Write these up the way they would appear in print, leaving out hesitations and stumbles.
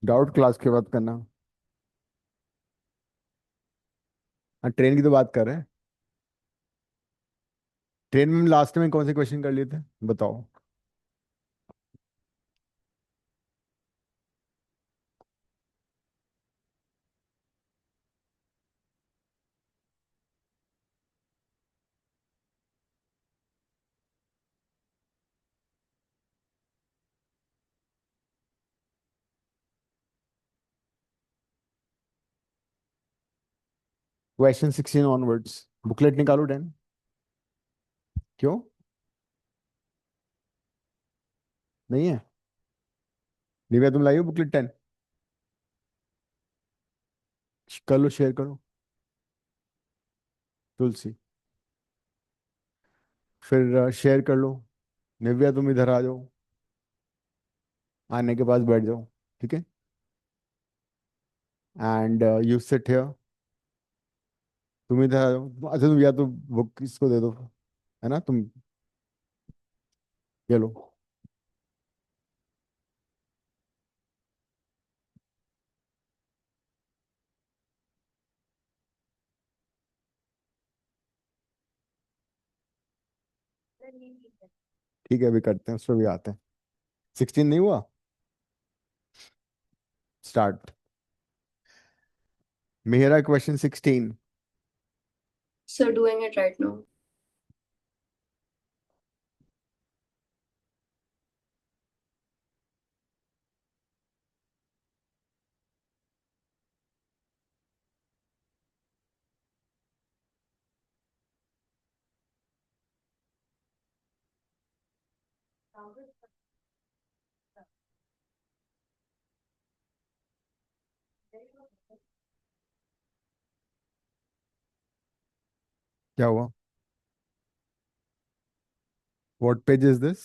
Doubt class के बाद करना। हाँ, ट्रेन की तो बात कर रहे हैं। ट्रेन में लास्ट में कौन से क्वेश्चन कर लिए थे, बताओ। Question 16 onwards. बुकलेट निकालो 10। क्यों नहीं है? दिव्या तुम लाई हो बुकलेट 10? कर लो, शेयर करो। तुलसी, फिर शेयर कर लो। निव्या तुम इधर आ जाओ, आने के पास बैठ जाओ। ठीक है। And you sit here. तुम इधर आ जाओ। अच्छा तुम या तो बुक इसको दे दो, है ना तुम। ये लो। ठीक है, अभी करते हैं, उस पर भी आते हैं। 16 नहीं हुआ? स्टार्ट। मेरा question 16। So doing it right now. क्या हुआ? What page is this?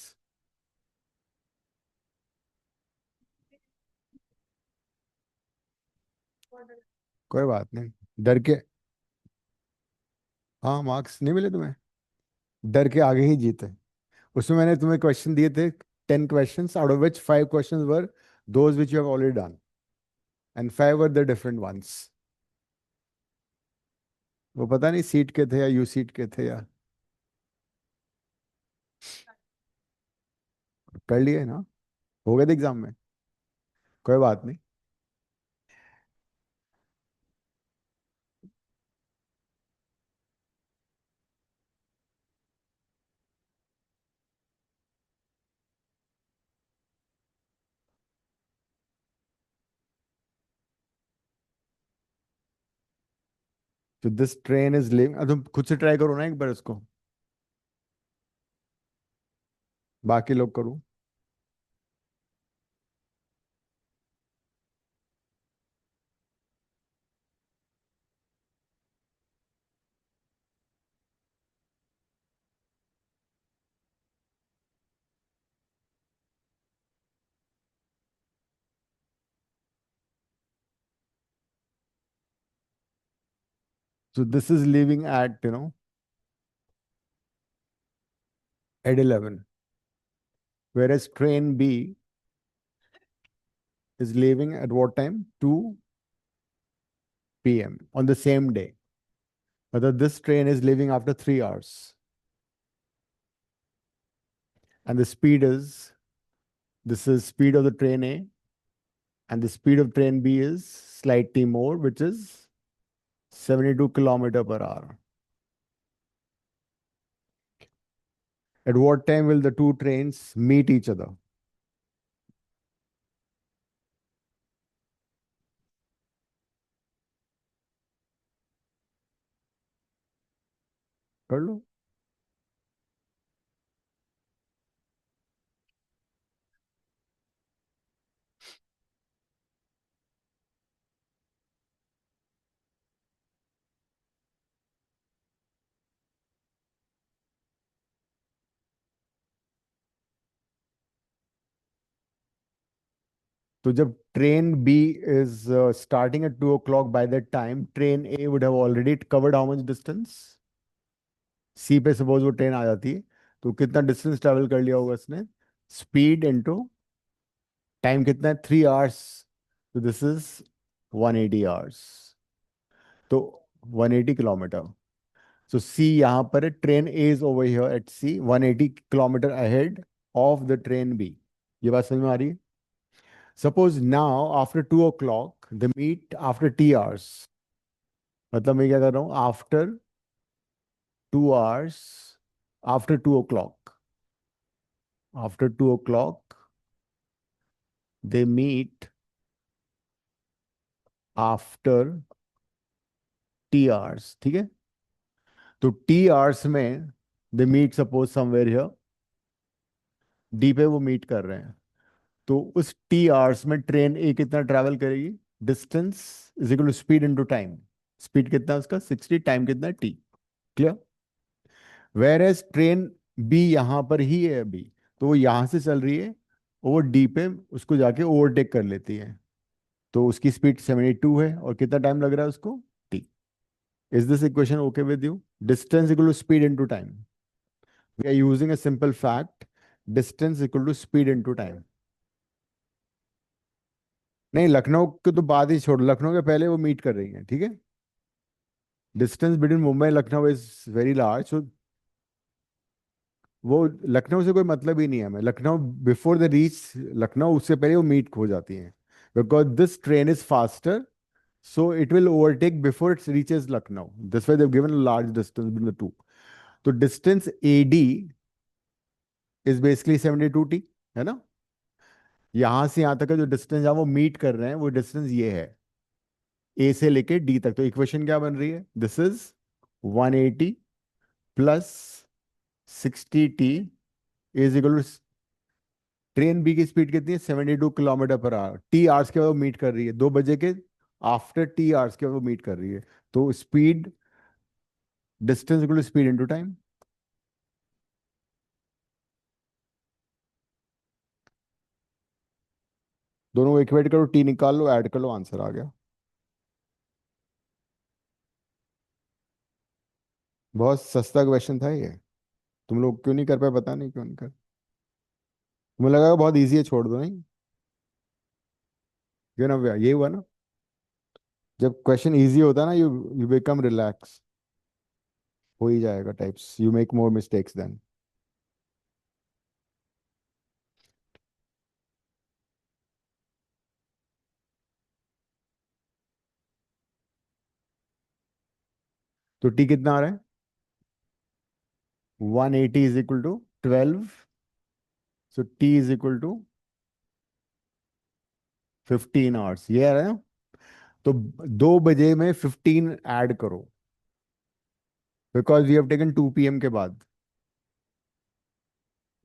कोई बात नहीं। डर के। हाँ, मार्क्स नहीं मिले तुम्हें? डर के आगे ही जीते। उसमें मैंने तुम्हें क्वेश्चन दिए थे, 10 questions, out of which 5 questions were those which you have already done, and 5 were the different ones. वो पता नहीं सीट के थे या यू सीट के थे या। कर लिए ना? हो गए थे एग्जाम में। कोई बात नहीं। तो दिस ट्रेन इज लिविंग, तुम खुद से ट्राई करो ना एक बार उसको। बाकी लोग करो। So this is leaving at, at 11, whereas train B is leaving at what time? 2 p.m. on the same day. But this train is leaving after 3 hours. And the speed is, this is speed of the train A, and the speed of train B is slightly more, which is 72 kilometer per hour. At what time will the two trains meet each other? कर लो। तो जब train B is starting at 2 o'clock, by that time train A would have already covered how much distance? See पे suppose वो train आ जाती है, तो कितना डिस्टेंस ट्रेवल कर लिया होगा उसने? स्पीड इनटू टाइम कितना है? 3 hours तो दिस इज 180 आवर्स, तो 180 किलोमीटर। सो सी यहाँ पर है, train A is over here at C 180 kilometre ahead of the train B. ये बात समझ में आ रही है? Suppose now after 2 o'clock the meet after T hours, मतलब मैं क्या कर रहा हूँ, after 2 hours, after 2 o'clock, after 2 o'clock they meet after T hours, ठीक है। तो टी आवर्स में they meet suppose somewhere here, D पे वो मीट कर रहे हैं। तो उस टी आवर्स में ट्रेन ए कितना ट्रैवल करेगी, distance is equal to speed into time. Speed कितना है उसका 60, टाइम कितना है T. Clear? Whereas train B यहां पर ही है अभी, तो वो यहां से चल रही है, वो डी पे उसको जाके ओवरटेक कर लेती है। तो उसकी स्पीड 72 है, और कितना टाइम लग रहा है उसको, T. Is this equation okay with you? Distance equal to speed into time. We are using a simple fact, distance equal to speed into time. नहीं, लखनऊ के तो बात ही छोड़, लखनऊ के पहले वो मीट कर रही है, ठीक है। Distance between Mumbai Lucknow is very large, so वो लखनऊ से कोई मतलब ही नहीं है हमें। Lucknow before the reach Lucknow, उससे पहले वो मीट हो जाती है, because this train is faster, so it will overtake before it reaches Lucknow. This way they given large distance between the two. तो distance A D is basically 72 T, है ना। यहां से यहां तक का जो डिस्टेंस जहां वो मीट कर रहे हैं, वो डिस्टेंस ये है, ए से लेके डी तक। तो इक्वेशन क्या बन रही है, this is 180 plus 60 T is equal to, train B की स्पीड कितनी है 72 kilometre per our, T hours के बाद वो मीट कर रही है, 2 बजे के आफ्टर टी आवर्स के बाद वो मीट कर रही है। तो speed, distance equal to speed into time. दोनों को इक्वेट करो, टी निकाल लो, ऐड कर लो, आंसर आ गया। बहुत सस्ता क्वेश्चन था ये, तुम लोग क्यों नहीं कर पाए, पता नहीं क्यों नहीं कर। मुझे लगा बहुत इजी है, छोड़ दो, नहीं क्यों ना भैया, यही हुआ ना। जब क्वेश्चन इजी होता है ना, यू यू बिकम रिलैक्स, हो ही जाएगा types, you make more mistakes then. तो टी कितना आ रहा है, 180 is equal to 12, so T is equal to 15 hours, ये आ रहा है ना। तो 2 बजे में 15 ऐड करो, because we have taken 2 PM के बाद,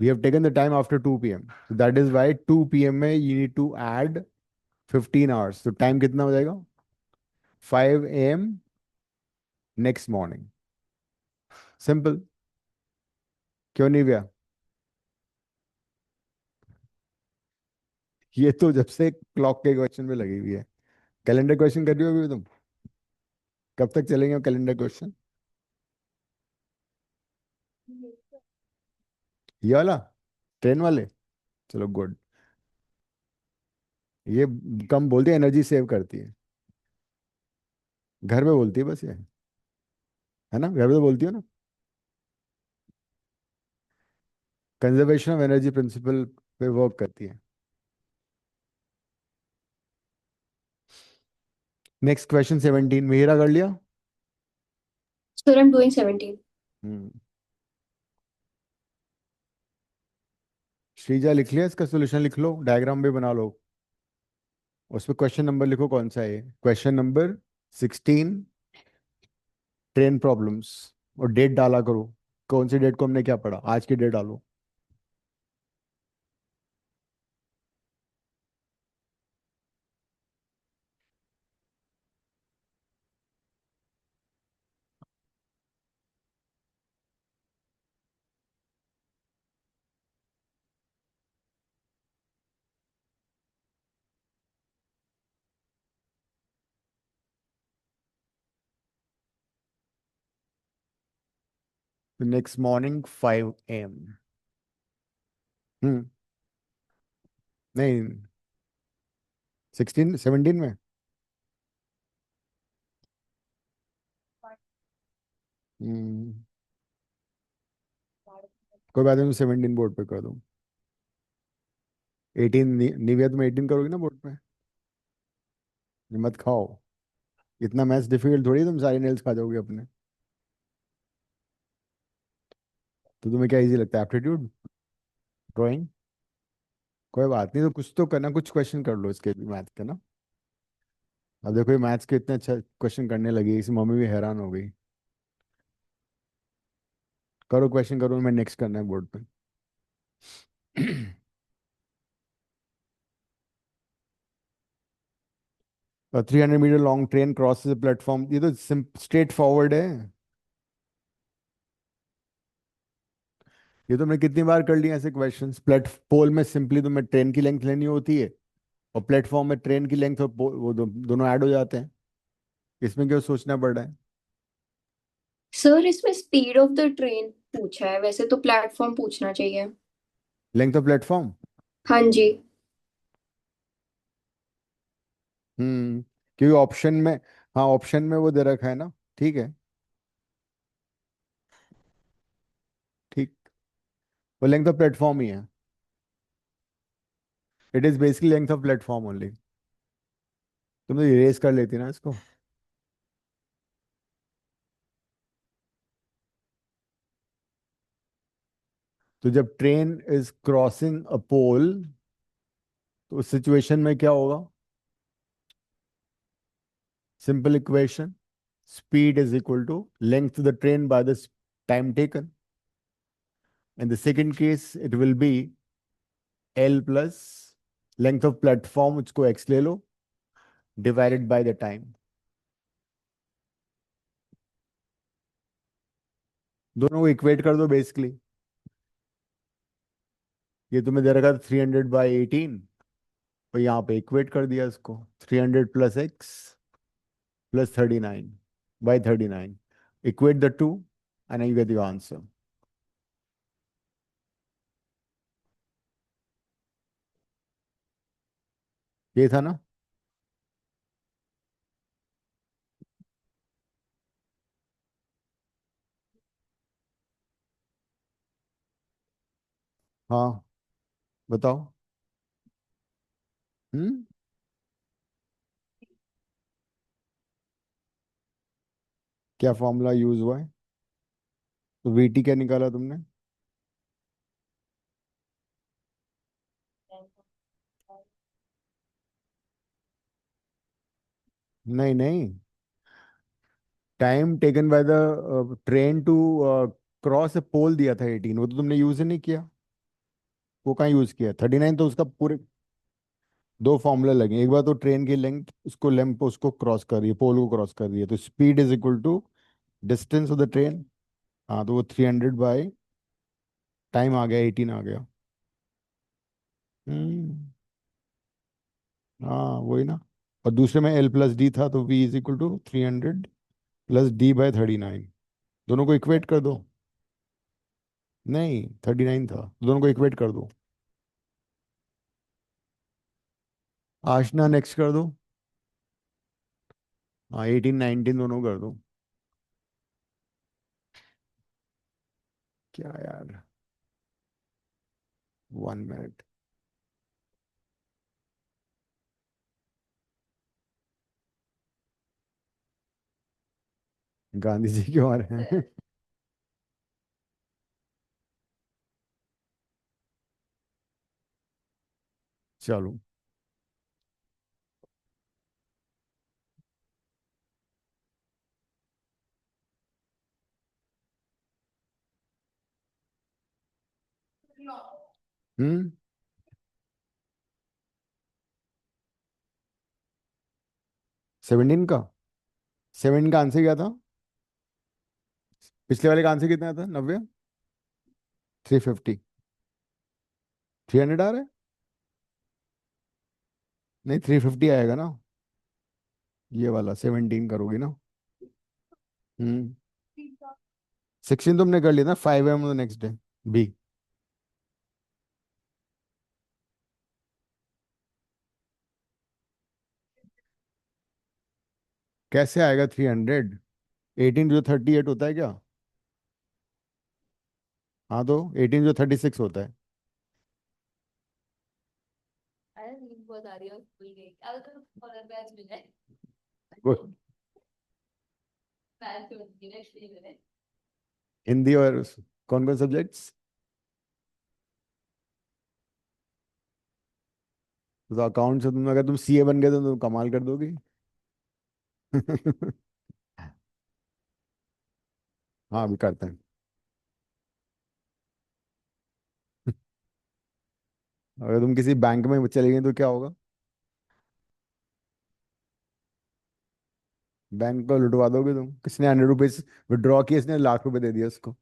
we have taken the time after 2 PM, so that is why 2 PM में you need to add 15 hours. तो टाइम कितना हो जाएगा, 5 AM नेक्स्ट मॉर्निंग। सिंपल, क्यों नहीं भैया? ये तो जब से क्लॉक के क्वेश्चन में लगी हुई है। कैलेंडर क्वेश्चन कर रही हो अभी तुम? कब तक चलेंगे कैलेंडर क्वेश्चन? ये वाला, ट्रेन वाले? चलो गुड। ये कम बोलती है, एनर्जी सेव करती है। घर में बोलती है बस ये, है ना, घर में तो बोलती हो ना। कंजर्वेशन ऑफ एनर्जी प्रिंसिपल पे वर्क करती है। नेक्स्ट क्वेश्चन 17, मेरा कर लिया। Sir, I'm doing 17. हम्म, श्रीजा लिख लिया, इसका सोल्यूशन लिख लो, डायग्राम भी बना लो, उस पर क्वेश्चन नंबर लिखो कौन सा है, क्वेश्चन नंबर 16, ट्रेन प्रॉब्लम्स, और डेट डाला करो, कौन सी डेट को हमने क्या पढ़ा, आज की डेट डालो। Next morning 5 AM। हम्म, नहीं, 16 17 में? हम्म, कोई बात नहीं, 17 बोर्ड पे कर दूँ। 18 निविया, तुम 18 करोगी ना बोर्ड पे? ये मत खाओ, इतना मैथ्स डिफिकल्ट थोड़ी है, तुम सारे नेल्स खा जाओगे अपने। तो तुम्हें क्या इजी लगता है, एप्टीट्यूड, ड्राइंग? कोई बात नहीं, तो कुछ तो करना, कुछ क्वेश्चन कर लो इसके भी मैथ के ना। अब देखो ये मैथ्स के इतने अच्छा क्वेश्चन करने लगी, इसी मम्मी भी हैरान हो गई। करो क्वेश्चन करो, मैं नेक्स्ट करना है बोर्ड पे। 300 metre long train crosses platform, ये तो स्ट्रेट फॉरवर्ड है। ये तो मैं कितनी बार कर लिया ऐसे क्वेश्चंस। प्लेट पोल में सिंपली तुम्हें ट्रेन की लेंथ लेनी होती है, और प्लेटफॉर्म में ट्रेन की लेंथ और वो दोनों ऐड हो जाते हैं। इसमें क्यों सोचना पड़ रहा है? सर इसमें स्पीड ऑफ द ट्रेन पूछा है, वैसे तो प्लेटफॉर्म पूछना चाहिए। Length of platform. हाँ जी। हम्म, क्योंकि ऑप्शन में, हाँ ऑप्शन में वो दे रखा है ना, ठीक है। ठीक, वो लेंथ ऑफ प्लेटफॉर्म ही है। It is basically length of platform only. तुम तो इरेज कर लेती ना इसको। तो जब ट्रेन इज क्रॉसिंग अ पोल, तो उस सिचुएशन में क्या होगा? Simple equation, speed is equal to length of the train by the time taken. In the second case, it will be L plus length of platform, उसको x ले लो, divided by the time. दोनों को equate कर दो basically. ये तुम्हें दे रखा था 300/18, और यहाँ पे इक्वेट कर दिया इसको, 300 plus x plus 39/39। Equate the two and you get the answer. ये था ना? हाँ, बताओ। हम्म, क्या फॉर्मूला यूज हुआ है? तो वीटी क्या निकाला तुमने? नहीं नहीं, time taken by the train to cross a pole दिया था 18, वो तो तुमने यूज ही नहीं किया। वो कहाँ यूज किया? 39 तो उसका पूरे दो फॉर्मूला लगे। एक बार तो ट्रेन की लेंथ, उसको लेंथ उसको क्रॉस कर रही है, पोल को क्रॉस कर रही है, तो speed is equal to distance of the train. हाँ, तो वो 300 बाय टाइम आ गया, 18 आ गया। हम्म, हाँ वही ना। और दूसरे में एल प्लस डी था, तो V is equal to 300 plus d/39। दोनों को इक्वेट कर दो। नहीं, 39 था, दोनों को इक्वेट कर दो। आशना नेक्स्ट कर दो। हाँ, 18 19 दोनों कर दो। क्या यार, 1 मिनट। गांधी जी क्यों आ रहे हैं? चलो। 17 का, 17 का आंसर क्या था? पिछले वाले का आंसर कितना था, 90? 350? 300 आ रहा है? नहीं, 350 आएगा ना। ये वाला 17 करोगी ना? हम्म, 16 तुमने कर लिया ना, 5 am नेक्स्ट डे। बी। कैसे आएगा 300? 18 जो 38 होता है क्या? हाँ तो 18 जो 36 होता है। अरे नींद बहुत आ रही है, भूल गई। अब तो फॉरन बैच मिल जाए। गुड। बैच होती है नेक्स्ट डे में। हिंदी और कौन कौन सब्जेक्ट्स? तो अकाउंट से तुम, अगर तुम सीए बन गए तो तुम कमाल कर दोगे। हाँ अभी करते हैं। अगर तुम किसी बैंक में चले गए तो क्या होगा? बैंक को लुटवा दोगे तुम। किसने 100 रुपीज विड्रॉ किए, इसने लाख रुपए दे दिया उसको।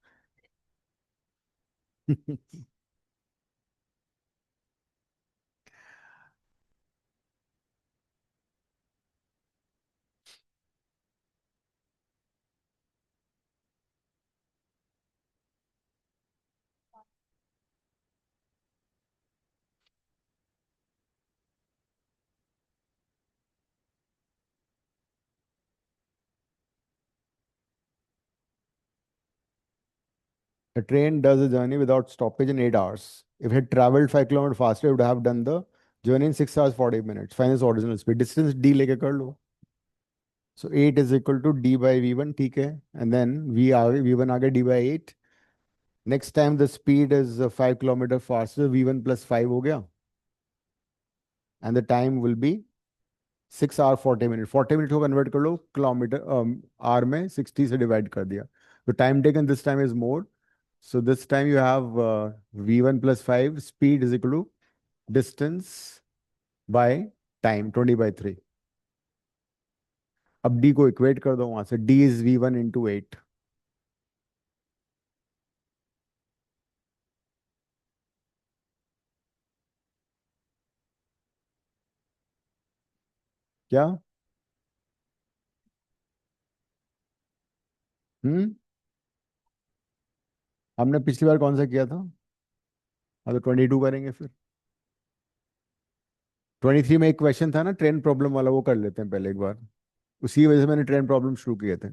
A train does a journey without stoppage in 8 hours. If it had traveled 5 kilometers faster, it would have done the journey in 6 hours 40 minutes. Find its original speed. Distance d लेके कर लो. So 8 is equal to d by v1, ठीक है. And then v1 आ गया d by 8. Next time the speed is 5 kilometer faster, v1 plus 5 हो गया. And the time will be 6 hour 40 minutes. 40 minutes को convert कर लो kilometre are में, 60 से divide कर दिया. The time taken this time is more. So this time you have v1 plus 5, speed is equal to distance by time, 20 by 3. अब d को equate कर दो वहां से, d is v1 into 8. क्या? हम्म। हमने पिछली बार कौन सा किया था? अब तो 22 करेंगे फिर। 23 में एक क्वेश्चन था ना ट्रेन प्रॉब्लम वाला, वो कर लेते हैं पहले एक बार। उसी वजह से मैंने ट्रेन प्रॉब्लम शुरू किए थे।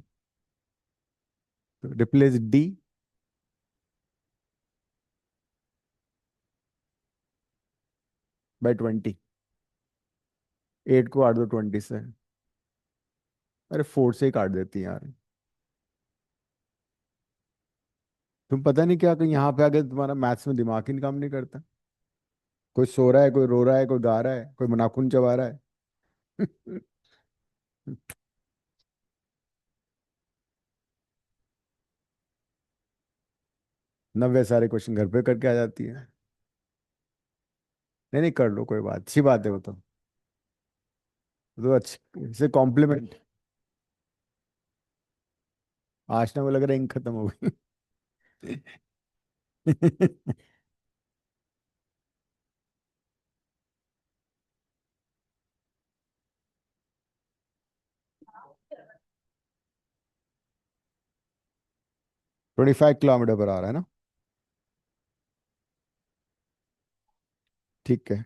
तो रिप्लेस d बाई 20। 8 को काट दो 20 से। अरे 4 से ही काट देती है यार। तुम पता नहीं क्या, कि यहाँ पे आके तुम्हारा मैथ्स में दिमाग ही काम नहीं करता। कोई सो रहा है, कोई रो रहा है, कोई गा रहा है, कोई नाखून चबा रहा है। 90 सारे क्वेश्चन घर पे करके आ जाती है। नहीं नहीं, कर लो, कोई बात, अच्छी बात है वो तो अच्छी से कॉम्प्लीमेंट। आज ना वो लग रहा है इंक खत्म हो गई। 25 किलोमीटर पर आ रहा है ना? ठीक है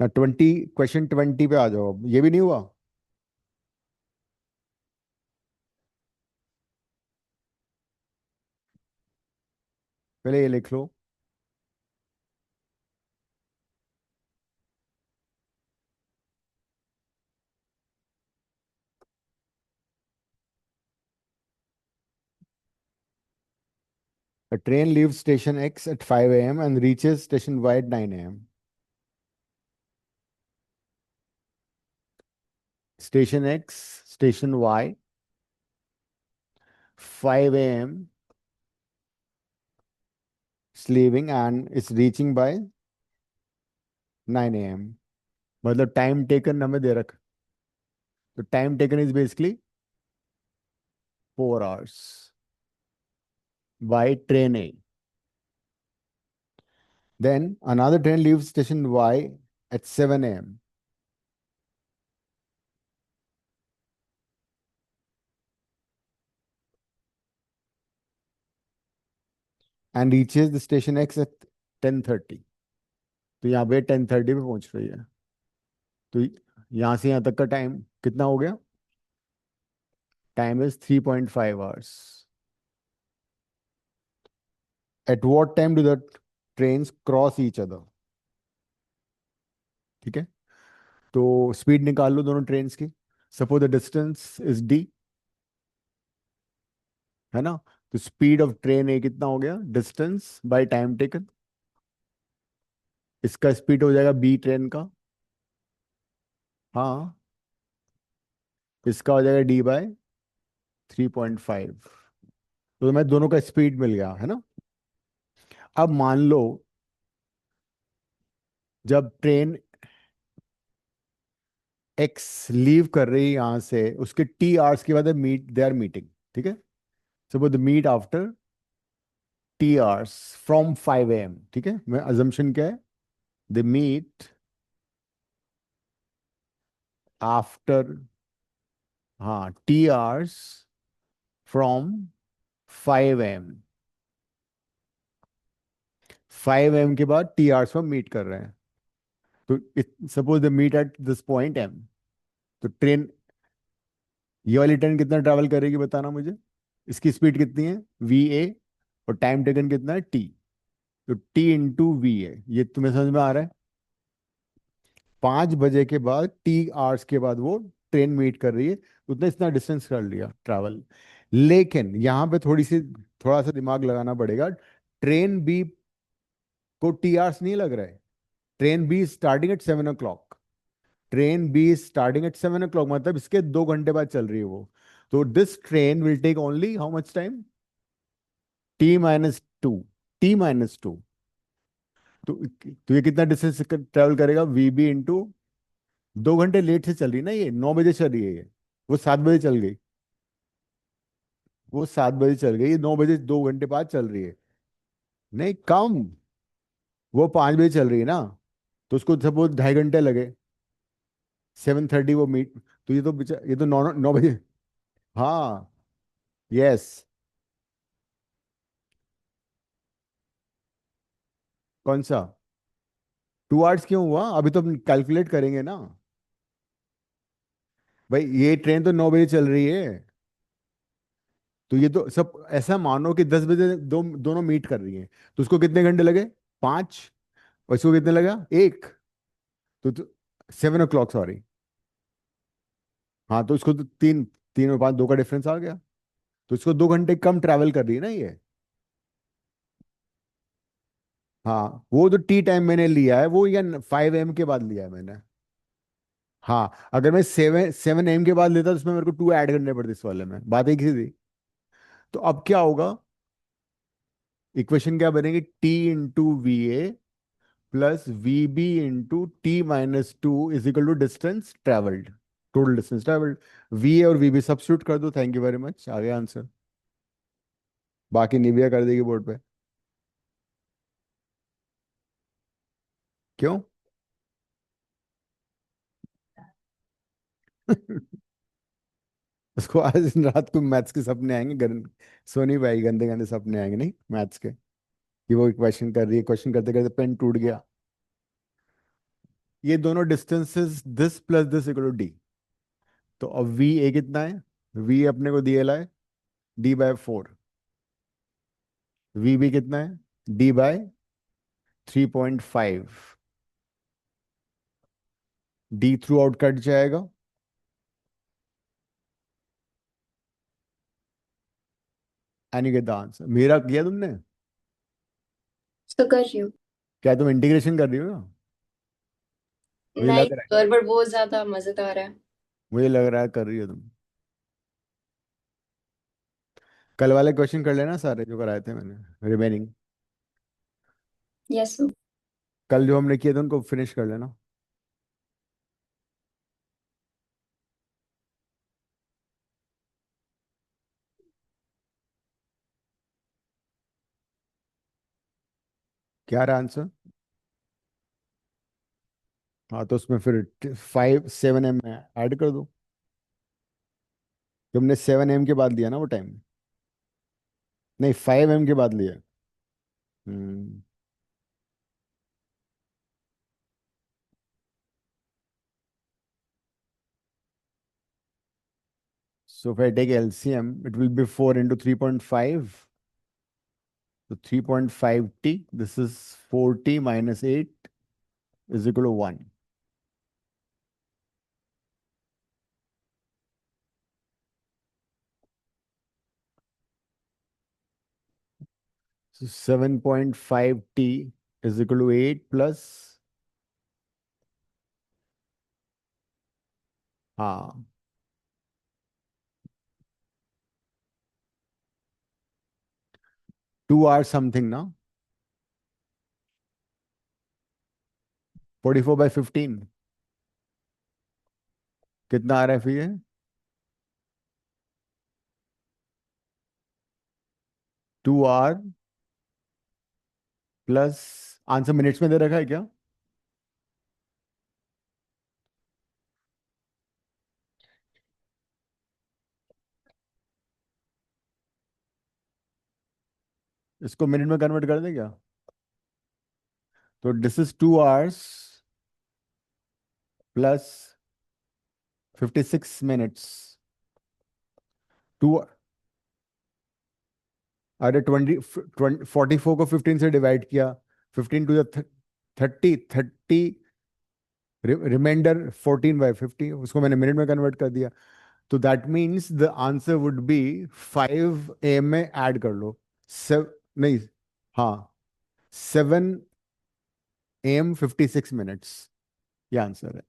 ना। 20, क्वेश्चन 20 पे आ जाओ। अब ये भी नहीं हुआ। पहले ये लिख लो। A train leaves station X at 5 a.m. and reaches station Y at 9 a.m. Station X, station Y, 5 a.m. It's leaving and it's reaching by 9 a.m. मतलब टाइम टेकन हमें दे रखा। तो time taken is basically 4 hours by train A. Then another train leaves station Y at 7 a.m. and reaches the station X at 10:30. तो यहाँ पे 10:30 पे पहुंच रही है। तो यहाँ से यहाँ तक का टाइम कितना हो गया? Time is 3.5 hours. At what time do the trains cross each other? ठीक है, तो स्पीड निकाल लो दोनों ट्रेन्स की. Suppose the distance is D, है ना. तो स्पीड ऑफ ट्रेन ए कितना हो गया, डिस्टेंस बाय टाइम टेकन. इसका स्पीड हो जाएगा बी ट्रेन का. हाँ, इसका हो जाएगा डी बाय 3.5. तो मैं दोनों का स्पीड मिल गया, है ना. अब मान लो जब ट्रेन एक्स लीव कर रही है यहां से, उसके टी आवर्स के बाद दे आर मीटिंग. ठीक है, suppose the meet after T hours from 5 AM. ठीक है, मैं अजम्पशन क्या है, दे मीट आफ्टर, हाँ, T hours from 5 AM. 5 AM के बाद टी आवर्स में मीट कर रहे हैं. तो suppose the meet at this point M. तो ट्रेन ये वाली ट्रेन कितना ट्रैवल करेगी बताना मुझे. इसकी स्पीड कितनी है, वी ए, और टाइम टेकन कितना है, टी. तो टी इंटू वी ए, ये तुम्हें समझ में आ रहा है. 5 बजे के बाद टी आवर्स के बाद वो ट्रेन मीट कर रही है. उसने इतना डिस्टेंस कर लिया ट्रैवल. लेकिन यहाँ पे थोड़ा सा दिमाग लगाना पड़ेगा. ट्रेन बी को टी आवर्स नहीं लग रहा है. Train be starting at 7 o'clock. Train be starting at 7 o'clock, मतलब इसके 2 घंटे बाद चल रही है वो. तो this train will take only how much time, T-2. T-2. तो ये कितना डिस्टेंस ट्रेवल करेगा, वी बी इंटू 2 घंटे लेट से चल रही है ना, ये 9 बजे चल रही है ये. वो 7 बजे चल गई. वो 7 बजे चल गई, 9 बजे 2 घंटे बाद चल रही है. नहीं, कम. वो 5 बजे चल रही है ना, तो उसको सपोज 2.5 घंटे लगे. 7:30 वो मीट. तो ये तो 9 9 बजे. हाँ. यस. कौन सा 2 आवर्स क्यों हुआ, अभी तो हम कैलकुलेट करेंगे ना. भाई ये ट्रेन तो 9 बजे चल रही है. तो ये तो सब ऐसा मानो कि 10 बजे दोनों मीट कर रही हैं. तो उसको कितने घंटे लगे, 5. और इसको कितने लगा, 1. तो 7 o'clock, सॉरी. हाँ, तो इसको तो 3, 3 और 5, 2 का डिफरेंस आ गया. तो इसको 2 घंटे कम ट्रैवल कर रही है ना ये. हाँ, वो जो टी टाइम मैंने लिया है वो, या 5 AM के बाद लिया है मैंने. हाँ, अगर मैं 7 7 AM के बाद लेता तो उसमें मेरे को 2 ऐड करने पड़ते इस वाले में, बात एक ही थी. तो अब क्या होगा, इक्वेशन क्या बनेगी, T into V A plus V B into T-2 is equal to distance travelled, total distance travelled. V A और वी बी सब्स्टिट्यूट कर दो, थैंक यू वेरी मच, आ गया आंसर. बाकी निविया कर देगी बोर्ड पे. क्यों? उसको आज रात को मैथ्स के सपने आएंगे, सोनी भाई गंदे गंदे सपने आएंगे, नहीं मैथ्स के, कि वो क्वेश्चन कर रही है, क्वेश्चन करते करते पेन टूट गया. ये दोनों distances this plus this equal to D. तो अब वी ए कितना है, वी अपने को दिए ला है D/4. वी बी कितना है, D/3.5. D through out cut जाएगा. एनी गेट द आंसर, मेरा किया तुमने. तो कर रही हूँ. क्या तुम इंटीग्रेशन कर रही हो ना, मुझे नहीं लग रहा है. सर, बट बहुत ज्यादा मजेदार है. मुझे लग रहा है कर रही हो तुम. कल वाले क्वेश्चन कर लेना सारे जो कराए थे मैंने, रिमेनिंग. Yes sir. कल जो हमने किए थे उनको फिनिश कर लेना. क्या रहा आंसर. हाँ, तो उसमें फिर 5 7 M में ऐड कर दो. तुमने 7 AM के बाद लिया ना वो टाइम. नहीं, 5 AM के बाद लिया. हम्म. So if I take LCM, it will be 4 into 3.5. So 3.5t, this is 4t minus 8 is equal to 1. So 7.5t is equal to 8 plus, हाँ, 2 hours something ना, 44/15 कितना आ रहा है फिर ये? 2 hour प्लस, आंसर मिनट्स में दे रखा है क्या? इसको मिनट में कन्वर्ट कर दे क्या? तो this is 2 hours plus 56 minutes। Two, अरे 44 को 15 से डिवाइड किया, 15 टू 30 रिमाइंडर 14/50, उसको मैंने मिनट में कन्वर्ट कर दिया। तो that means the answer would be 5 AM में ऐड कर लो, नहीं, हाँ, 7 AM 56 minutes, ये आंसर है।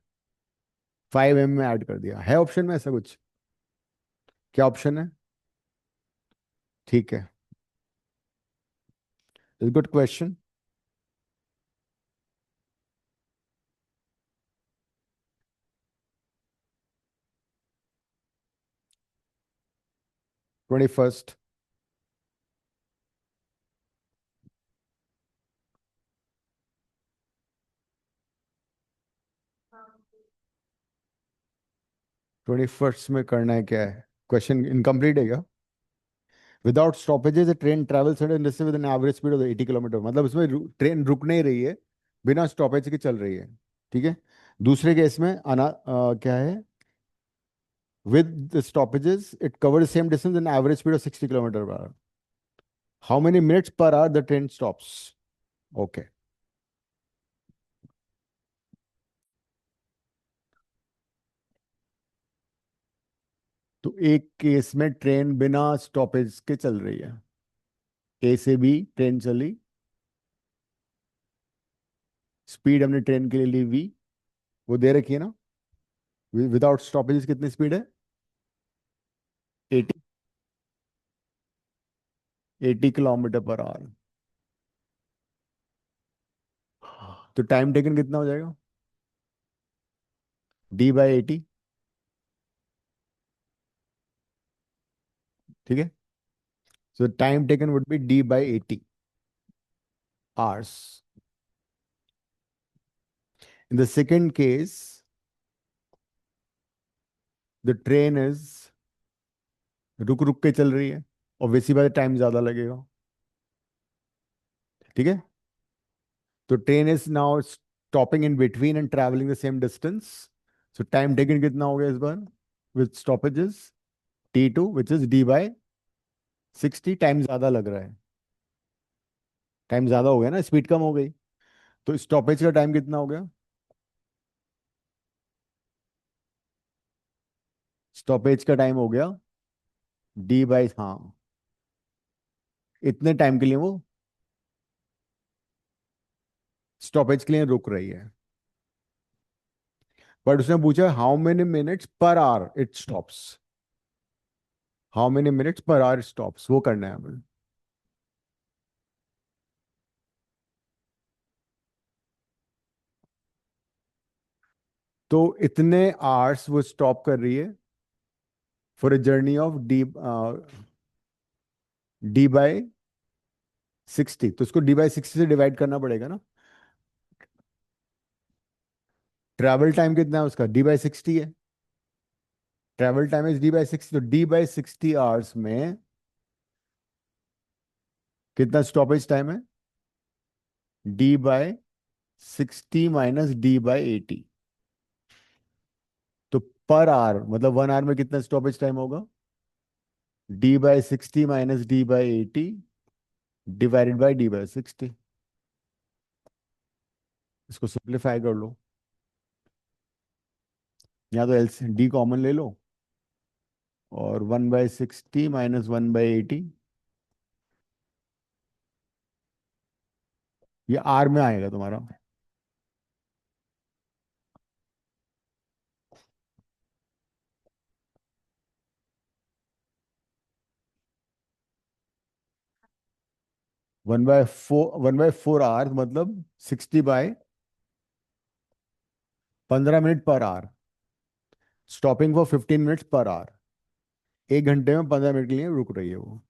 5 AM में ऐड कर दिया है, ऑप्शन में ऐसा कुछ? क्या ऑप्शन है? ठीक है, good question. Twenty first. 21st में करना है क्या है? क्वेश्चन इनकम्प्लीट है क्या? Without stoppages a train travels at an with an average speed of 80 kilometre, मतलब उसमें ट्रेन रुक नहीं रही है, बिना स्टॉपेज के चल रही है। ठीक है। दूसरे केस में क्या है? With the stoppages it cover same distance N average speed of 60 kilometre per our. How many minutes per hour the train stops? Okay. तो एक केस में ट्रेन बिना स्टॉपेज के चल रही है, ए से बी ट्रेन चली, स्पीड हमने ट्रेन के लिए ली वी, वो दे रखी है ना, विदाउट स्टॉपेजेस कितनी स्पीड है? 80, 80 किलोमीटर पर आवर। तो टाइम टेकन कितना हो जाएगा? D/80। ठीक है। सो time taken would be D/80 hours। In the second case, the train is रुक रुक के चल रही है, और वैसी बात टाइम ज्यादा लगेगा। ठीक है। तो train is now stopping in between and travelling the same distance. So time taken कितना हो गया इस बार with stoppages? T2 which is D/60। Time ज्यादा लग रहा है, टाइम ज्यादा हो गया ना, स्पीड कम हो गई। तो स्टॉपेज का टाइम कितना हो गया? स्टॉपेज का टाइम हो गया हाँ, इतने टाइम के लिए वो स्टॉपेज के लिए रुक रही है। बट उसने पूछा how many minutes per hour it stops, how many minutes per hour stops, वो करना है हमें। तो इतने आवर्स वो स्टॉप कर रही है for a journey of D/60। तो उसको D/60 से डिवाइड करना पड़ेगा ना। ट्रैवल टाइम कितना है उसका? D/60 है। ट्रैवल टाइम इज D/60, तो D/60 आवर्स में कितना स्टॉपेज टाइम है? D/60 minus D/80। तो पर आवर मतलब 1 hour में कितना स्टॉपेज टाइम होगा? d/60 minus d/80 divided by d/60। इसको सिंप्लीफाई कर लो, या तो एल डी कॉमन ले लो, और 1/60 माइनस 1/80, ये आर में आएगा तुम्हारा। 1/4 मतलब 60/15 minute per hour, stopping for 15 minutes per hour. 1 घंटे में 15 मिनट के लिए रुक रही है वो।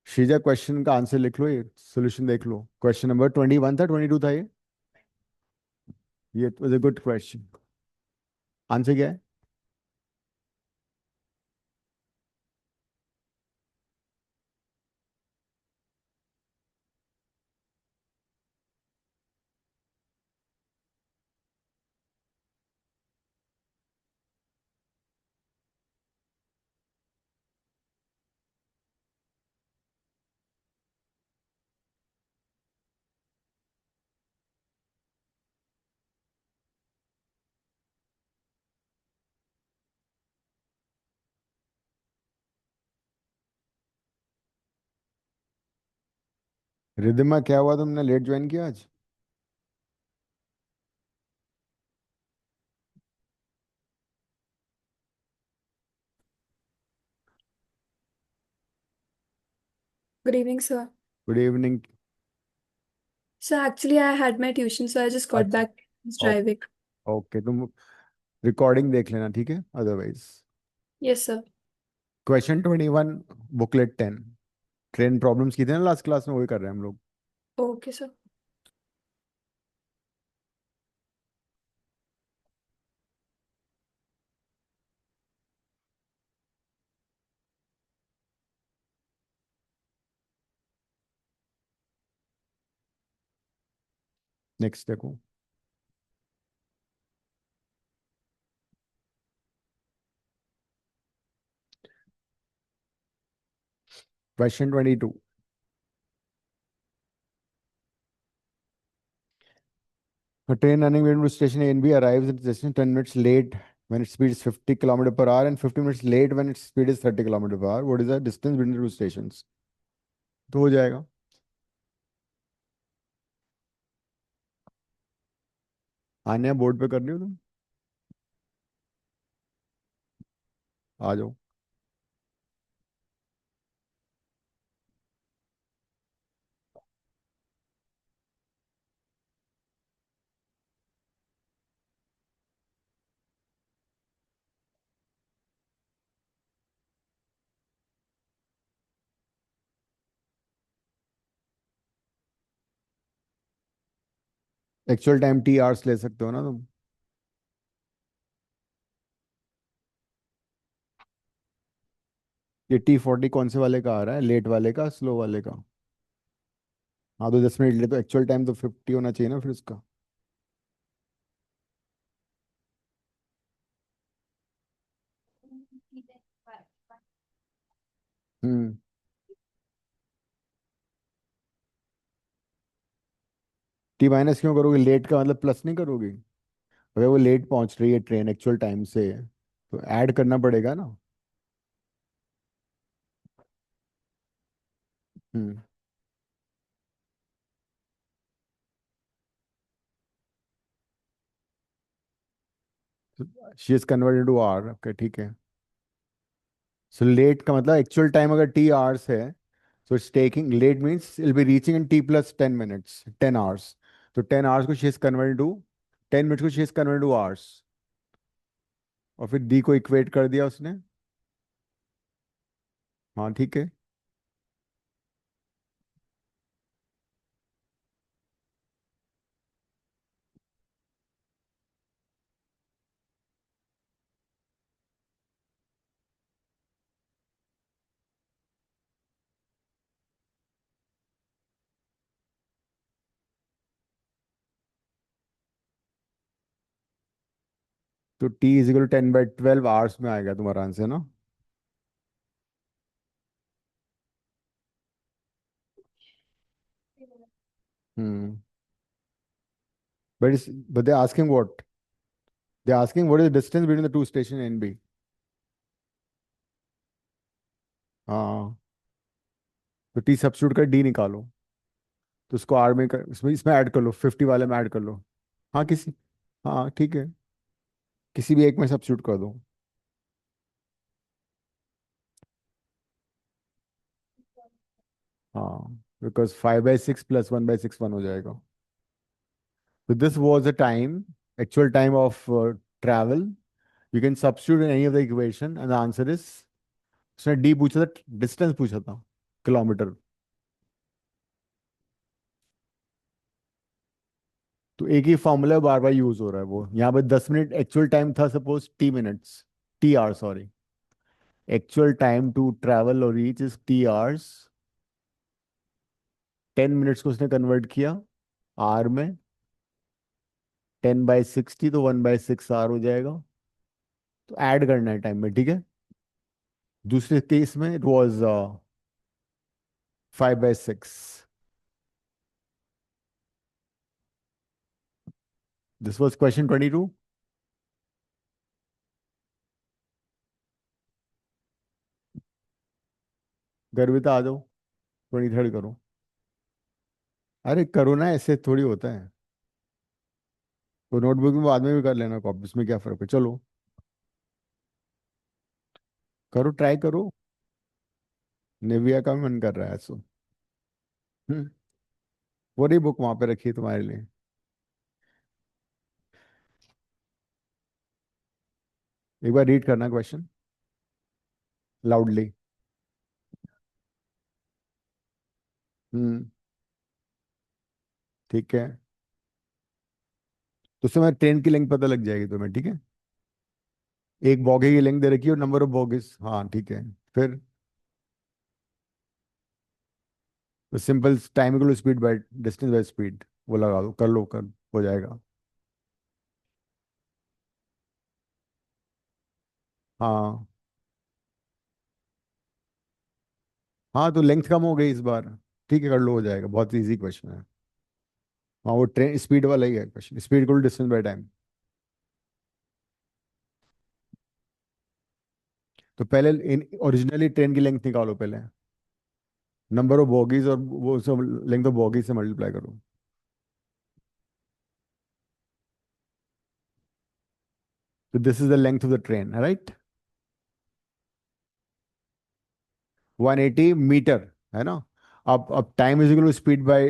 श्रीजा, क्वेश्चन का आंसर लिख लो, ये सोल्यूशन देख लो। क्वेश्चन नंबर 21 था, 22 था ये was a good question. Answer क्या है? रिदिमा, क्या हुआ, तुमने लेट ज्वाइन किया आज? Good evening, sir. Good evening. So actually, I had my tuition, so I just got अच्छा, back driving. ओके, तुम रिकॉर्डिंग देख लेना, ठीक है, otherwise. Yes, sir. Question 21, booklet 10। Train problems की थी ना लास्ट क्लास में, वही कर रहे हैं हम लोग। Okay, sir. नेक्स्ट देखो। Question 22। A train running between station A and B arrives at the destination 10 minutes late when its speed is 50 kilometer per hour and 50 minutes late when its speed is 30 kilometer per hour. What is the distance between the two stations? तो हो जाएगा। आने board पे करनी हो तुम, आ जाओ। Actual time T hours ले सकते हो ना तुम। ये T40 कौन से वाले का आ रहा है, लेट वाले का, स्लो वाले का? हाँ, तो 10 मिनट ले, तो एक्चुअल टाइम तो 50 होना चाहिए ना फिर उसका। हम्म। टी माइनस क्यों करोगे? लेट का मतलब प्लस नहीं करोगी? अगर वो लेट पहुंच रही है ट्रेन एक्चुअल टाइम से, तो ऐड करना पड़ेगा ना। हम्म। She is converted to hour, okay, ठीक है। सो लेट का मतलब एक्चुअल टाइम अगर टी आवर्स है, so it's taking, late means it'll be reaching in t plus 10 minutes, 10 hours. तो 10 hours को she is converted to, 10 minutes को she is converted to hours, और फिर डी को इक्वेट कर दिया उसने। हाँ, ठीक है। तो t इज इक्वल 10/12 आवर्स में आएगा तुम्हारा आंसर ना। Hmm. But they're asking what? They're asking what is the distance between the two station A and B. हाँ, तो टी सब्स्टिट्यूट कर डी निकालो, तो उसको आर में इसमें इसमें ऐड कर लो, 50 वाले में ऐड कर लो। हाँ किसी, हाँ ठीक है, किसी भी एक में सब्स्टिट्यूट कर दो। हाँ, बिकॉज 5/6 प्लस 1/6 1 हो जाएगा। तो this was the time, actual time of travel. You can substitute in any of the equation and the answer is, उसने डी पूछा था, डिस्टेंस पूछा था, किलोमीटर। तो एक ही फॉर्मूला बार बार यूज हो रहा है। वो यहाँ पे 10 मिनट एक्चुअल टाइम था, suppose T minutes, T hour sorry, actual time to travel और reach is T hours. 10 minutes को उसने कन्वर्ट किया आर में, 10/60 तो 1/6 आर हो जाएगा। तो ऐड करना है टाइम में, ठीक है। दूसरे केस में it was 5/6। This was question 22। Garvita आ जाओ, 23rd करो। अरे करो ना, ऐसे थोड़ी होता है। तो नोटबुक में बाद में भी कर लेना कॉपी, इसमें क्या फर्क है, चलो करो, ट्राई करो। निविया का भी मन कर रहा है सो। हम्म, वो रही बुक वहां पे रखी है तुम्हारे लिए। एक बार रीड करना क्वेश्चन लाउडली। हम्म, ठीक है। तो उससे मैं ट्रेन की लेंथ पता लग जाएगी तुम्हें, ठीक है। एक बॉगी की लेंथ दे रखी है और नंबर ऑफ बॉगीज, हाँ ठीक है। फिर तो simple time equal speed by distance by speed, वो लगा दो, कर लो, कर हो जाएगा। हाँ हाँ, तो लेंथ कम हो गई इस बार, ठीक है, कर लो, हो जाएगा, बहुत इजी क्वेश्चन है। हाँ, वो ट्रेन स्पीड वाला ही है question, speed equal distance by time. तो पहले ओरिजिनली ट्रेन की लेंथ निकालो पहले, नंबर ऑफ बॉगीज और वो सब लेंथ ऑफ बॉगीज से मल्टीप्लाई करो। तो this is the length of the train, right. 180 metre, है ना। अब time is equal to speed by,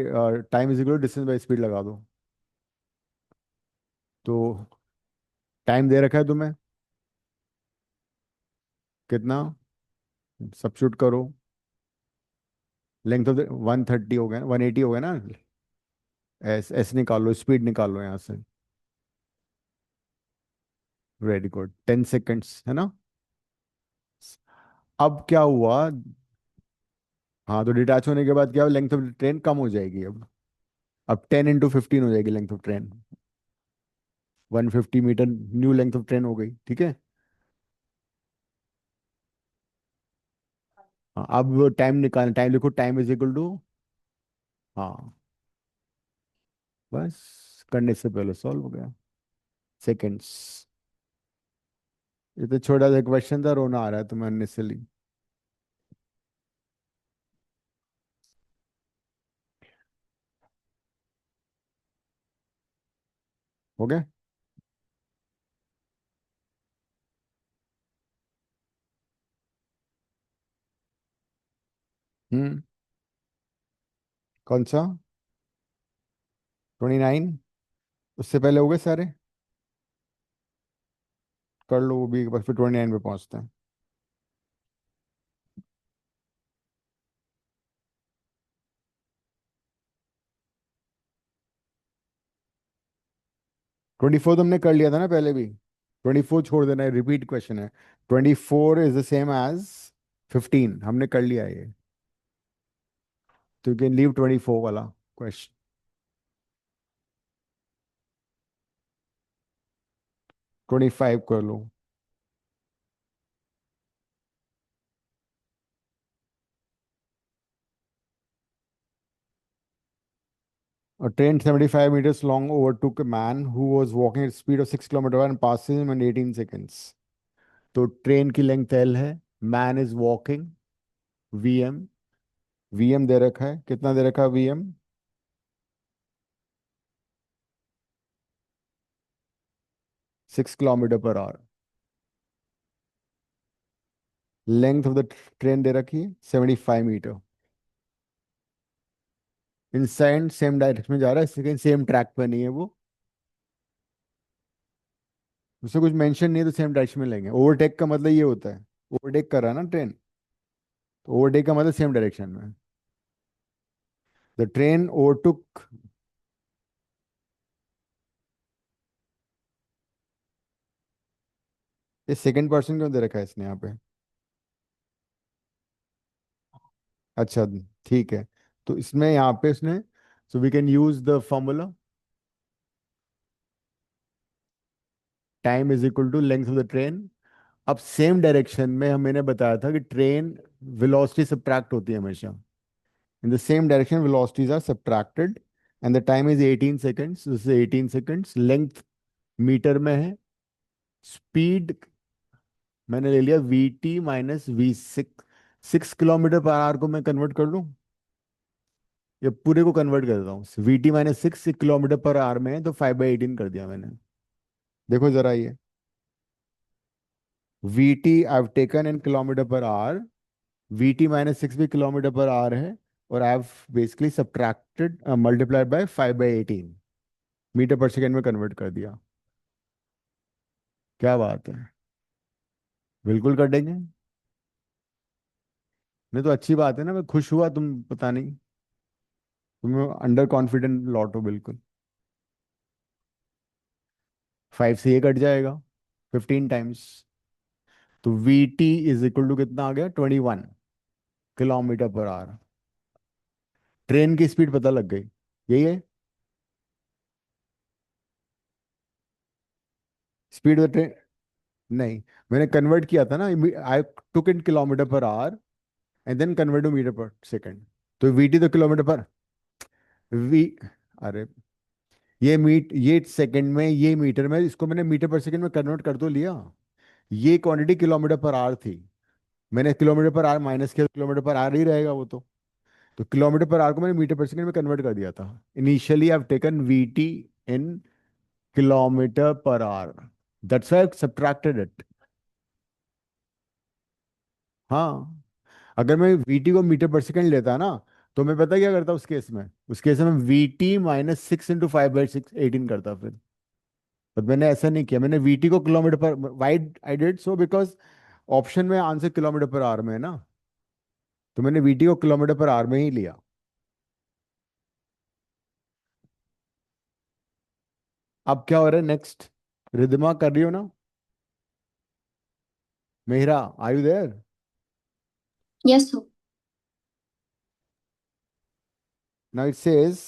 time is equal to distance by speed लगा दो। तो टाइम दे रखा है तुम्हें कितना, सब्स्टिट्यूट करो। लेंथ ऑफ द 130 हो गया, 180 हो गया ना। एस एस निकालो, स्पीड निकालो यहाँ से। वेरी गुड, 10 सेकेंड्स है ना। अब क्या हुआ, हाँ, तो डिटैच होने के बाद क्या, लेंथ ऑफ ट्रेन कम हो जाएगी अब 10 × 15 हो जाएगी length of train. 150 metre new length of train हो गई, ठीक है। हाँ, अब टाइम निकाल, टाइम लिखो, टाइम इज इक्वल टू, हाँ बस करने से पहले सॉल्व हो गया, सेकेंड्स। ये तो छोटा सा क्वेश्चन था, रोना आ रहा है तुम्हें अननेसेसरली। हो गया। हम्म, कौन सा, 29, उससे पहले हो गए सारे, कर लो वो भी एक बार, फिर 29 पे पहुंचते हैं। 24 तुमने कर लिया था ना पहले भी, 24 छोड़ देना है, रिपीट क्वेश्चन है। 24 इज द सेम एज 15, हमने कर लिया है ये। तो यू कैन लीव 24 वाला क्वेश्चन। 25 कर लो। train 75 meters long overtook a man who was walking at speed of 6 kilometer and passes him in 18 seconds. तो ट्रेन की लेंथ एल है, man is walking, VM, VM दे रखा है, कितना दे रखा है VM? 6 kilometre per hour. Length of the train दे रखी है 75 मीटर। इंसाइड सेम डायरेक्शन में जा रहा है, सेकंड सेम ट्रैक पे नहीं है वो, उससे कुछ मेंशन नहीं है तो सेम डायरेक्शन में लेंगे। ओवरटेक का मतलब ये होता है, ओवरटेक कर रहा है ना ट्रेन, तो ओवरटेक का मतलब सेम डायरेक्शन में। द ट्रेन ओवरटुक, ये सेकंड पर्सन क्यों दे रखा है इसने यहाँ पे? अच्छा, ठीक है। तो इसमें यहाँ पे इसने, so we can use the formula, time is equal to length of the train. अब सेम डायरेक्शन में मैंने बताया था कि ट्रेन वेलोसिटी सब्ट्रैक्ट होती है हमेशा। In the same direction velocities are subtracted and the time is 18 seconds, this is 18 seconds. Length metre में है, स्पीड मैंने ले लिया V T minus V six. 6 kilometre per hour को मैं कन्वर्ट कर लूँ, ये पूरे को कन्वर्ट कर देता हूँ। We T minus 6 kilometre per hour में है, तो 5/18 कर दिया मैंने। देखो जरा ये, V T I have taken in kilometre per hour, V T minus 6 भी किलोमीटर पर आवर है, और I have basically subtracted multiplied by 5/18, metre per second में कन्वर्ट कर दिया। क्या बात है, बिल्कुल कर देंगे। नहीं तो अच्छी बात है ना, मैं खुश हुआ, तुम पता नहीं, तुम अंडर कॉन्फिडेंट लौटो बिल्कुल। 5 से ये कट जाएगा 15 टाइम्स, तो V T is equal to कितना आ गया? 21 किलोमीटर पर आवर। ट्रेन की स्पीड पता लग गई, यही है स्पीड ऑफ ट्रेन। नहीं, मैंने कन्वर्ट किया था ना, I took in kilometre per hour and then convert to metre per second. तो वीटी तो किलोमीटर पर, वी, अरे ये सेकंड में, ये मीटर में, इसको मैंने मीटर पर सेकंड में कन्वर्ट कर तो लिया। ये क्वांटिटी किलोमीटर पर आवर थी, मैंने किलोमीटर पर आवर माइनस किया, किलोमीटर पर आवर ही रहेगा वो तो किलोमीटर पर आवर को मैंने मीटर पर सेकंड में कन्वर्ट कर दिया था। Initially I have taken VT in kilometre per our, that's why I subtracted it. हाँ, अगर मैं वीटी को मीटर पर सेकंड लेता ना, तो मैं पता क्या करता उस केस में? उस केस में वीटी माइनस 6 इंटू 5/6 18 करता फिर। पर मैंने ऐसा नहीं किया, मैंने वीटी को kilometre per, why I did so because option में आंसर किलोमीटर पर आवर में है ना, तो मैंने वीटी को किलोमीटर पर आवर में ही लिया। अब क्या हो रहा है नेक्स्ट? रिद्धिमा कर रही हो ना? Mehra, are you there? Yes, sir. Now it says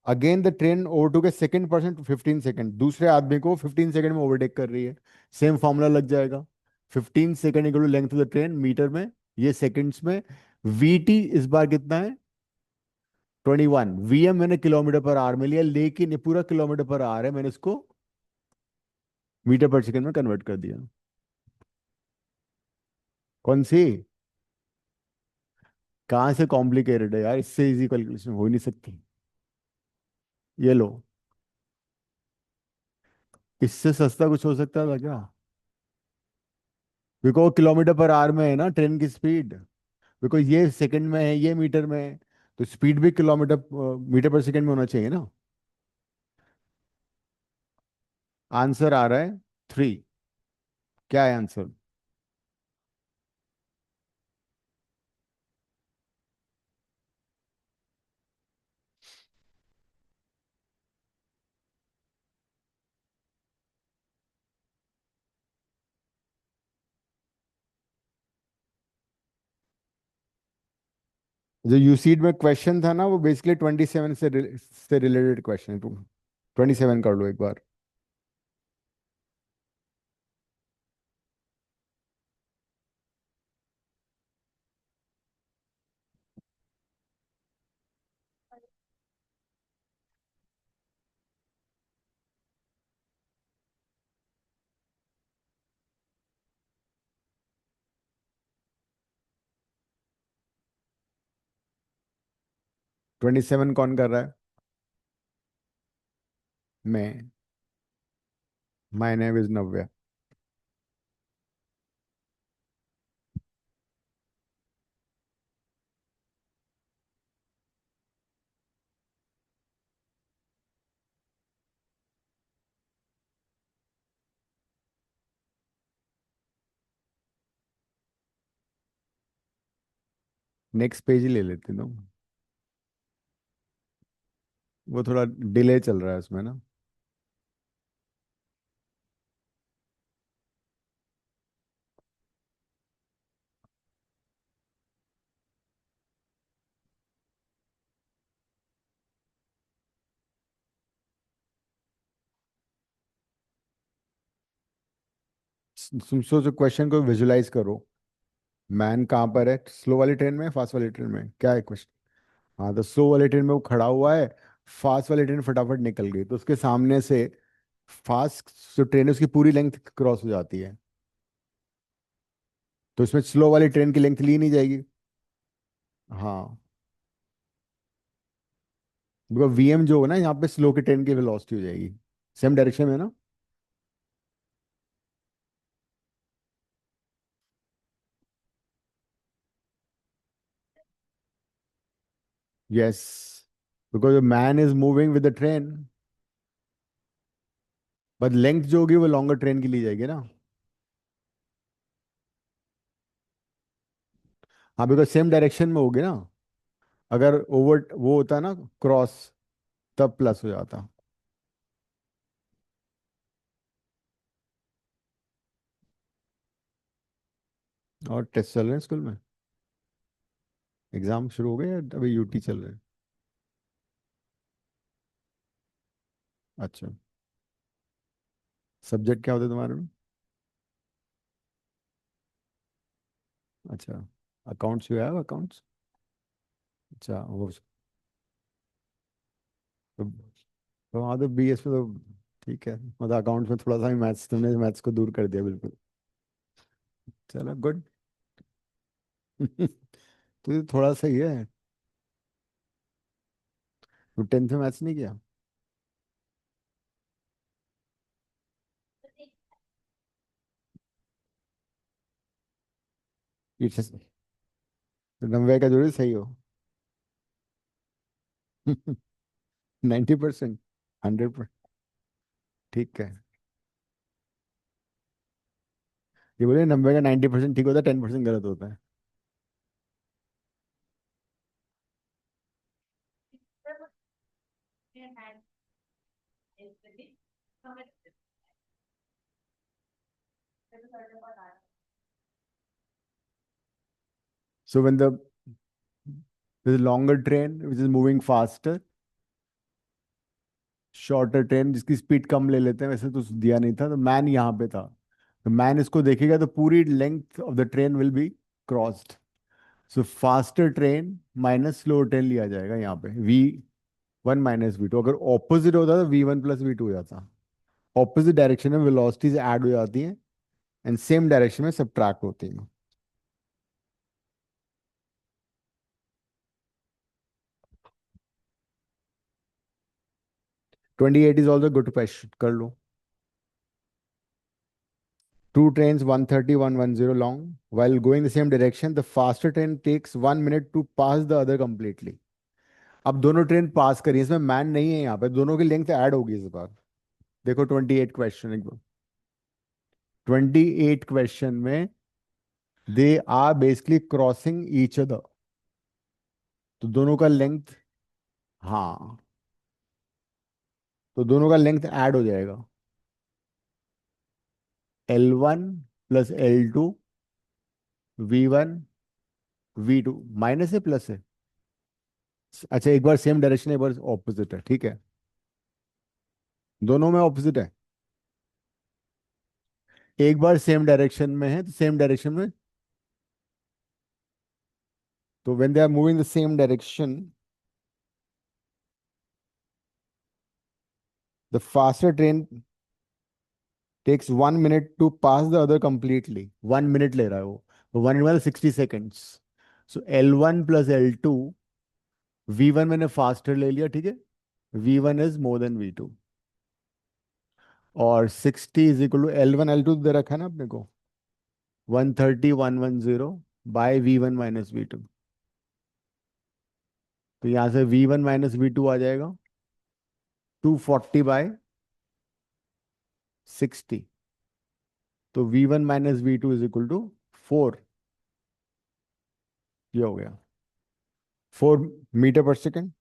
again the train overtook a second person to 15 second, दूसरे आदमी को 15 सेकंड में ओवरटेक कर रही है। सेम फॉर्मूला लग जाएगा, 15 second equal to length of the train metre में, ये सेकंड्स में। वीटी इस बार कितना है? 21। वीएम मैंने किलोमीटर पर आवर में लिया, लेकिन ये पूरा किलोमीटर पर आवर है, मैंने इसको मीटर पर सेकंड में कन्वर्ट कर दिया। कौन सी? कहाँ से कॉम्प्लिकेटेड है यार, इससे इजी कैलकुलेशन हो ही नहीं सकती। ये लो, इससे सस्ता कुछ हो सकता था क्या? बिकॉज किलोमीटर पर आवर में है ना ट्रेन की स्पीड, बिकॉज ये सेकंड में है, ये मीटर में है, तो स्पीड भी किलोमीटर मीटर पर सेकंड में होना चाहिए ना। आंसर आ रहा है 3। क्या है आंसर? जो यूसीड में क्वेश्चन था ना, वो बेसिकली 27 से रिलेटेड क्वेश्चन है। तुम 27 कर लो एक बार। 27 कौन कर रहा है? मैं। My name is Navya. Next page ही ले लेते तुम। वो थोड़ा डिले चल रहा है उसमें ना। तुम सोचो, क्वेश्चन को विजुलाइज करो। मैन कहाँ पर है? स्लो वाली ट्रेन में, फास्ट वाली ट्रेन में? क्या है क्वेश्चन? हाँ, तो स्लो वाली ट्रेन में वो खड़ा हुआ है। फास्ट वाली ट्रेन फटाफट निकल गई, तो उसके सामने से फास्ट जो ट्रेन है उसकी पूरी लेंथ क्रॉस हो जाती है। तो इसमें स्लो वाली ट्रेन की लेंथ ली नहीं जाएगी। हाँ, बिकॉज वीएम जो हो ना, यहाँ पे स्लो की ट्रेन की वेलोसिटी हो जाएगी। सेम डायरेक्शन में ना। Yes, because man is moving with the train, but length जो होगी वो लॉन्गर ट्रेन की ली जाएगी ना। हाँ, बिकॉज सेम डायरेक्शन में होगी ना। अगर ओवर वो होता ना, क्रॉस, तब प्लस हो जाता। और टेस्ट चल रहे हैं स्कूल में? एग्जाम शुरू हो गए या अभी यूटी चल रहे हैं? अच्छा, सब्जेक्ट क्या होते हैं तुम्हारे में? अच्छा, अकाउंट्स, यू हैव अकाउंट्स? अच्छा, वो तो, हाँ, तो बीएस में तो ठीक है, मतलब अकाउंट्स में थोड़ा सा ही मैथ्स, तुमने मैथ्स को दूर कर दिया बिल्कुल। चलो, गुड। तो ये थोड़ा सा ही है। तो 10th में मैथ्स नहीं किया? ये तो नब्बे का जोड़ी सही हो। 90%? 100%? ठीक है। ये बोले 90 का 90% ठीक होता है, 10% गलत होता है। So when there's a longer train which is moving faster, shorter train जिसकी स्पीड कम ले लेते हैं, वैसे तो दिया नहीं था, तो मैन यहाँ पे था। तो मैन इसको देखेगा तो पूरी length of the train will be crossed. So faster train minus slow train लिया जाएगा यहाँ पे, V1 माइनस V2। अगर ऑपोजिट होता तो V1 प्लस V2 हो जाता। ऑपोजिट डायरेक्शन में वेलोसिटीज ऐड हो जाती हैं एंड सेम डायरेक्शन में सब्ट्रैक्ट होती हैं। 28 इज ऑल्सो गुड क्वेश्चन, कर लो। Two trains, 130, 110 long. While going the same direction, the faster train takes 1 minute to pass the other completely. अब दोनों ट्रेन पास करी, इसमें मैन नहीं है यहाँ पे, दोनों की लेंथ ऐड होगी इस बार। देखो 28 क्वेश्चन, एक 28 क्वेश्चन में they are basically crossing each other, तो दोनों का लेंथ, हाँ, तो दोनों का लेंथ ऐड हो जाएगा। L1 plus L2, V1 V2, minus है प्लस है? अच्छा, एक बार सेम डायरेक्शन है, एक बार ऑपोजिट है, ठीक है। दोनों में ऑपोजिट है। एक बार सेम डायरेक्शन में है तो सेम डायरेक्शन में, तो when they are moving the same direction, the faster train takes 1 minute to pass the other completely. 1 minute ले रहा है वो, 1 minute 60 seconds। सो L1 प्लस L2 V1 मैंने फास्टर ले लिया, ठीक है। V1 is more than V2, और 60 is equal to L1 L2 दे रखा है ना अपने को, 130 110 बाय V1 माइनस V2। तो यहाँ से V1 माइनस V2 आ जाएगा 240/60। तो V1 minus V2 is equal to 4। ये हो गया 4 metre per second,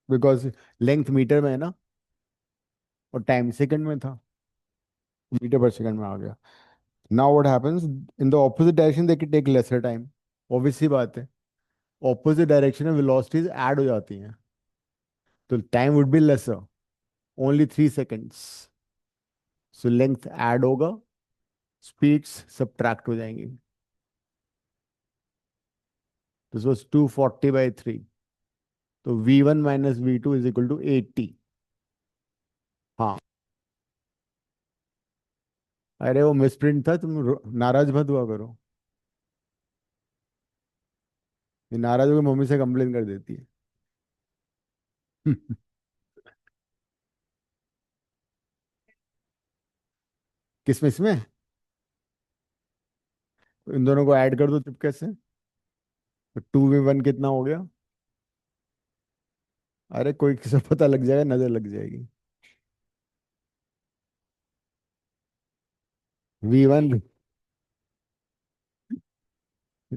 because length metre में है ना और टाइम सेकंड में था, मीटर पर सेकंड में आ गया। Now what happens, in the opposite direction they can take lesser time. Obvious सी बात है, ऑपोजिट डायरेक्शन में वेलोसिटीज ऐड हो जाती हैं, तो time would be lesser, only 3 seconds. So length add होगा, स्पीड्स सब्ट्रैक्ट हो जाएंगी। This was 240/3। तो V1 minus V2 is equal to 80। हाँ, अरे वो मिसप्रिंट था, तुम नाराज मत हुआ करो। ये नाराज होकर मम्मी से कंप्लेन कर देती है। किसमें, इसमें? तो इन दोनों को ऐड कर दो चुपके से, तो 2v1 कितना हो गया? अरे कोई किसे पता लग जाएगा, नजर लग जाएगी। V1,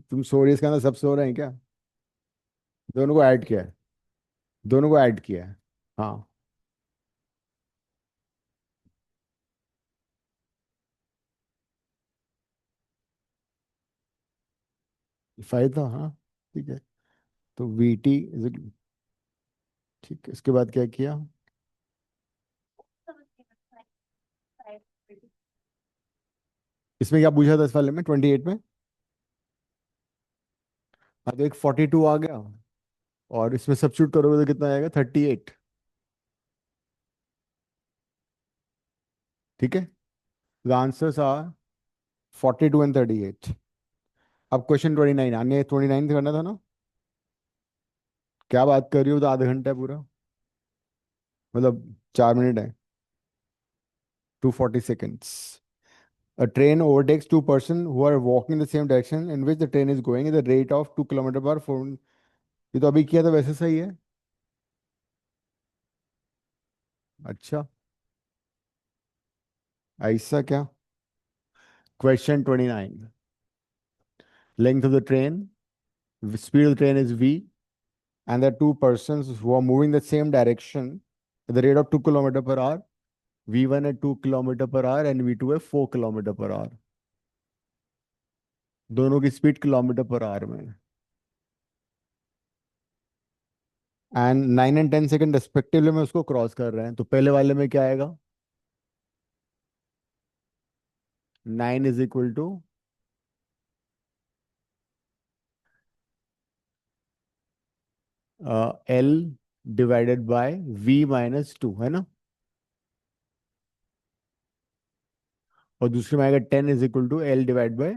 तुम सो रही, इसका ना सब सो रहे हैं क्या? दोनों को ऐड किया है, दोनों को ऐड किया है। हाँ, फायदा, हाँ, ठीक है। तो VT ठीक है, इसके बाद क्या किया? इसमें क्या पूछा था इस वाले में, 28 में? हाँ, तो एक 42 आ गया, और इसमें सब्स्टिट्यूट करोगे तो कितना आएगा, 38। ठीक है, द आंसर्स आर 42 and 38। अब क्वेश्चन 29, आने 29 से करना था ना? क्या बात कर रही हो, तो आधा घंटा है पूरा, मतलब 4 मिनट है, 240 seconds। A train overtakes two person who are walking in the same direction in which the train is going at the rate of 2 km/h. ये तो अभी किया था, वैसे सही है। अच्छा, ऐसा क्या? Question 29, length of the train, speed of the train is V, and there are two persons who are moving the same direction at the rate of 2 km/h. V1 at 2 km/h and V2 है 4 km/h। दोनों की speed kilometre per hour में, and 9 and 10 second respectively में उसको cross कर रहे हैं। तो पहले वाले में क्या आएगा? 9 is equal to L divided by V-2, है ना? और दूसरे में आएगा 10 is equal to L divide by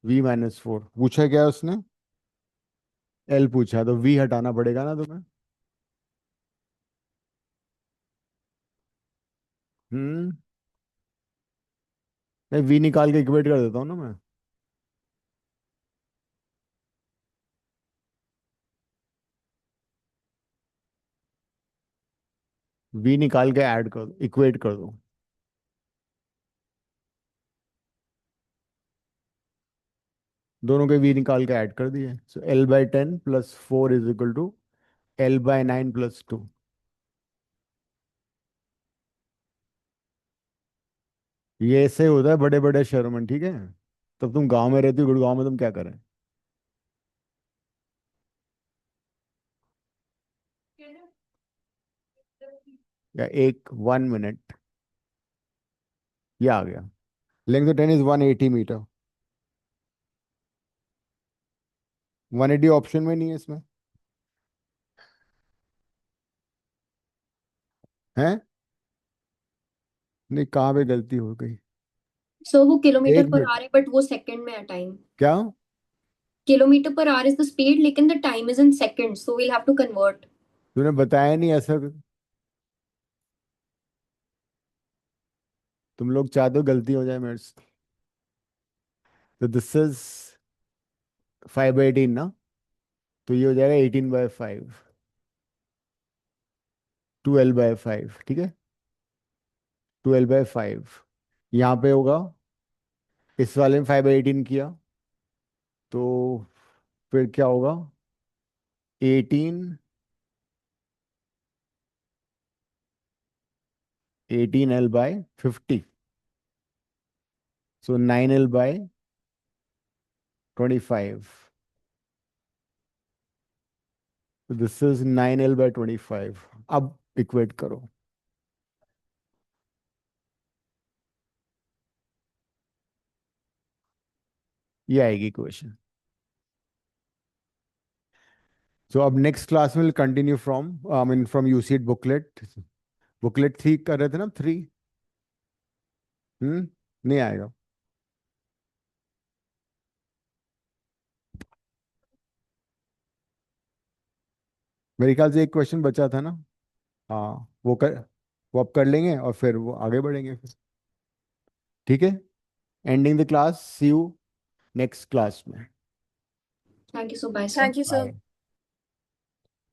V-4। पूछा क्या है उसने? L पूछा, तो V हटाना पड़ेगा ना तुम्हें। हम्म, मैं V निकाल के इक्वेट कर देता हूँ ना मैं। V निकाल के ऐड कर दो, इक्वेट कर दो। दोनों के V निकाल के ऐड कर दिए, सो L/10 + 4 is equal to L/9 + 2। ये ऐसे होता है बड़े बड़े शहरों में, ठीक है। तब तुम गांव में रहती हो, गुड़गांव में तुम क्या करें? या एक 1 मिनट, ये आ गया। Length of train is 180 metre. 180 option में नहीं है इसमें, है? नहीं, कहाँ पे गलती हो गई? सो वो किलोमीटर एक पर मिनट आ रहे बट वो सेकंड में है टाइम। क्या? Kilometer per hour is the speed, लेकिन the time is in seconds, so we'll have to convert. तूने बताया नहीं ऐसा। तुम लोग चाहते हो गलती हो जाए मेरे से। तो दिस इज 5/18 ना, तो ये हो जाएगा 18/5, 12/5, ठीक है। 12/5 यहाँ पे होगा, इस वाले में 5/18 किया तो फिर क्या होगा, 18L/50, so 9L/25, this is 9L/25। अब इक्वेट करो, ये आएगी इक्वेशन। सो अब नेक्स्ट क्लास में continue from, I mean from यूसीड बुकलेट। बुकलेट 3 कर रहे थे ना, 3। नहीं आएगा। मेरे ख्याल से एक क्वेश्चन बचा था ना। हाँ वो अब कर लेंगे और फिर वो आगे बढ़ेंगे फिर। ठीक है, ending the class, see you next class में। Thank you so much, sir. Thank you, sir. Bye.